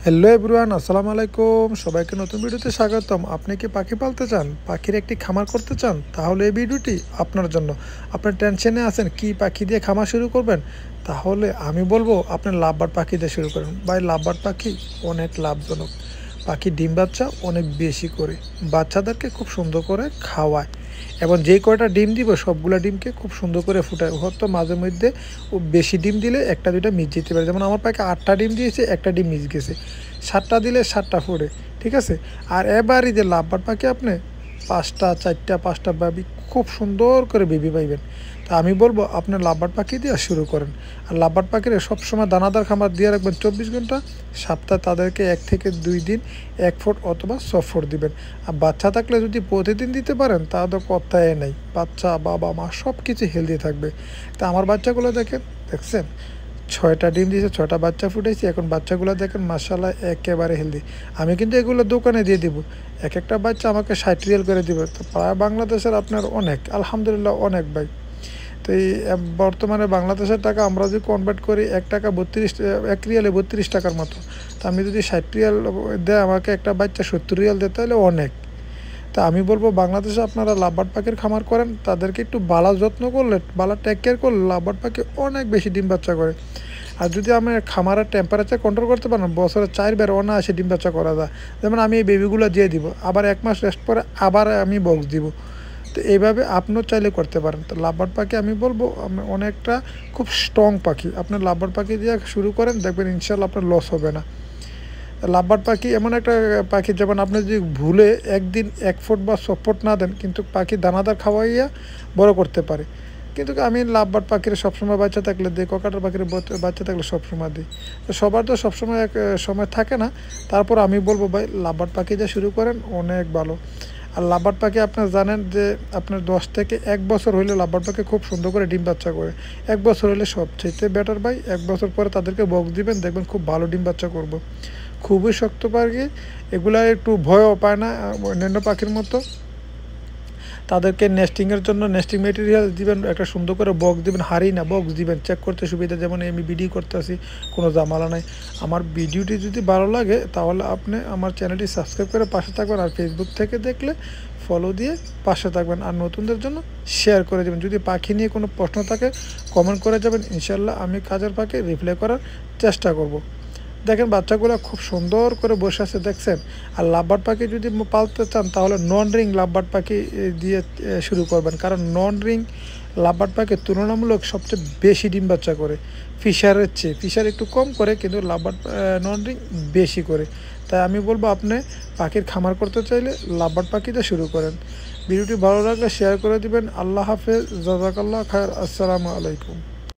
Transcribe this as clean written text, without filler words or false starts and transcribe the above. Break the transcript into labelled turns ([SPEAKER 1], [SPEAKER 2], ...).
[SPEAKER 1] Hello everyone, আসসালামু আলাইকুম। সবাইকে নতুন ভিডিওতে স্বাগতম। আপনি কি পাখি পালতে চান, পাখির একটি খামার করতে চান, তাহলে এই ভিডিওটি আপনার জন্য। আপনার টেনশনে আছেন কি পাখি দিয়ে খামার শুরু করবেন, তাহলে আমি বলবো আপনি লাভবার্ড পাখি দিয়ে শুরু করেন। ভাই, লাভবার্ড পাখি অনেক লাভজনক পাখি। ডিম বাচ্চা অনেক বেশি করে, বাচ্চাদেরকে খুব সুন্দর করে খাওয়ায় এবং যে কয়টা ডিম দিব সবগুলো ডিমকে খুব সুন্দর করে ফুটায়। হয়তো মাঝে মধ্যে ও বেশি ডিম দিলে একটা দুইটা মিস যেতে পারে, যেমন আমার পাখি 8টা ডিম দিয়েছে, একটা ডিম মিস গেছে। 7টা দিলে 7টা ফুটে, ঠিক আছে। আর এবারই যে লাভবার্ড পাখি আপনি 5টা 4টা 5টা বেবি খুব সুন্দর করে বেবি পাইবেন। তা আমি বলবো আপনি লাভবার্ড পাখি দিয়ে শুরু করেন। আর লাভবার্ড পাখির সবসময় দানাদার খাবার দিয়ে রাখবেন 24 ঘন্টা। সপ্তাহে তাদেরকে 1 থেকে 2 দিন 1 ফুট অথবা 6 ফুট দিবেন। আর বাচ্চা থাকলে যদি প্রতিদিন দিতে পারেন তাহলে কথাই নেই, বাচ্চা বাবা মা সব কিছু হেলদি থাকবে। তা আমার বাচ্চাগুলো দেখছেন 6টা ডিম দিয়েছে, 6টা বাচ্চা ফুটেছে। এখন বাচ্চাগুলো দেখেন মাশাআল্লাহ একেবারে হেলদি। আমি কিন্তু এগুলো দোকানে দিয়ে দিব, এক একটা বাচ্চা আমাকে 60 রিয়াল করে দিবে। তো প্রায় বাংলাদেশের আপনার অনেক, আলহামদুলিল্লাহ অনেক ভাই। তো এই বর্তমানে বাংলাদেশের টাকা আমরা যদি কনভার্ট করি 1 টাকা 32, 1 রিয়ালে 32 টাকার মতো। তো আমি যদি 60 রিয়াল দেয় আমাকে একটা বাচ্চা 70 রিয়াল দেয়, তাহলে অনেক। তা আমি বলবো বাংলাদেশে আপনারা লাভবার্ড পাখির খামার করেন, তাদেরকে একটু বালা যত্ন করলে, বালা টেক কেয়ার করলে লাভবার্ড পাখি অনেক বেশি ডিম বাচ্চা করে। আর যদি আমি খামারের টেম্পারেচার কন্ট্রোল করতে পারেন, বছরে 4 বার অনায়াসে ডিম বাচ্চা করা যায়। যেমন আমি এই বেবিগুলো দিয়ে দিব, আবার 1 মাস রেস্ট পরে আবার আমি বক্স দিব। তো এইভাবে আপনিও চাইলে করতে পারেন। তো লাভবার্ড পাখি আমি বলবো অনেকটা খুব স্ট্রং পাখি। আপনি লাভবার্ড পাখি দিয়ে শুরু করেন, দেখবেন ইনশাল্লাহ আপনার লস হবে না। লাভবার্ড পাখি এমন একটা পাখি, যেমন আপনি যদি ভুলে একদিন 1 ফুট বা 6 ফুট না দেন, কিন্তু পাখি দানাদার খাওয়াইয়া বড় করতে পারে। কিন্তু আমি লাভবার্ড পাখির সবসময় বাচ্চা থাকলে দিই, ককাটার পাখির বাচ্চা থাকলে সবসময় দিই। তো সবার তো সবসময় এক সময় থাকে না। তারপর আমি বলবো ভাই লাভবার্ড পাখি দিয়ে শুরু করেন, অনেক ভালো। আর লাভবার্ড পাখি আপনার জানেন যে আপনার 10 থেকে 1 বছর হইলে লাভবার্ড পাখি খুব সুন্দর করে ডিম বাচ্চা করে। 1 বছর হলে সবচেয়ে বেটার ভাই। 1 বছর পরে তাদেরকে বক্স দিবেন, দেখবেন খুব ভালো ডিম বাচ্চা করবো। খুবই শক্ত পাখি, এগুলা একটু ভয়ও পায় না অন্যান্য পাখির মতো। তাদেরকে নেস্টিংয়ের জন্য নেস্টিং মেটেরিয়াল দিবেন, একটা সুন্দর করে বক্স দিবেন, হারি না বক্স দিবেন, চেক করতে সুবিধা। যেমন আমি ভিডিও করতে আসি, কোনো জামালা নাই। আমার ভিডিওটি যদি ভালো লাগে তাহলে আপনি আমার চ্যানেলটি সাবস্ক্রাইব করে পাশে থাকবেন। আর ফেসবুক থেকে দেখলে ফলো দিয়ে পাশে থাকবেন। আর নতুনদের জন্য শেয়ার করে দেবেন। যদি পাখি নিয়ে কোনো প্রশ্ন থাকে কমেন্ট করে যাবেন, ইনশাল্লাহ আমি কাজের পাখি রিপ্লাই করার চেষ্টা করব। দেখেন বাচ্চাগুলো খুব সুন্দর করে বসে আছে, দেখছেন। আর লাভবার্ড পাখি যদি পালতে চান তাহলে নন রিং লাভবার্ড পাখি দিয়ে শুরু করবেন, কারণ নন রিং লাভবার্ড পাখি তুলনামূলক সবচেয়ে বেশি ডিম বাচ্চা করে ফিশারের চেয়ে। ফিশার একটু কম করে, কিন্তু লাভবার্ড নন রিং বেশি করে। তাই আমি বলবো আপনি পাখির খামার করতে চাইলে লাভবার্ড পাখি দিয়ে শুরু করেন। ভিডিওটি ভালো লাগলে শেয়ার করে দিবেন। আল্লাহ হাফেজ, জাযাকাল্লাহ খায়র, আসসালামু আলাইকুম।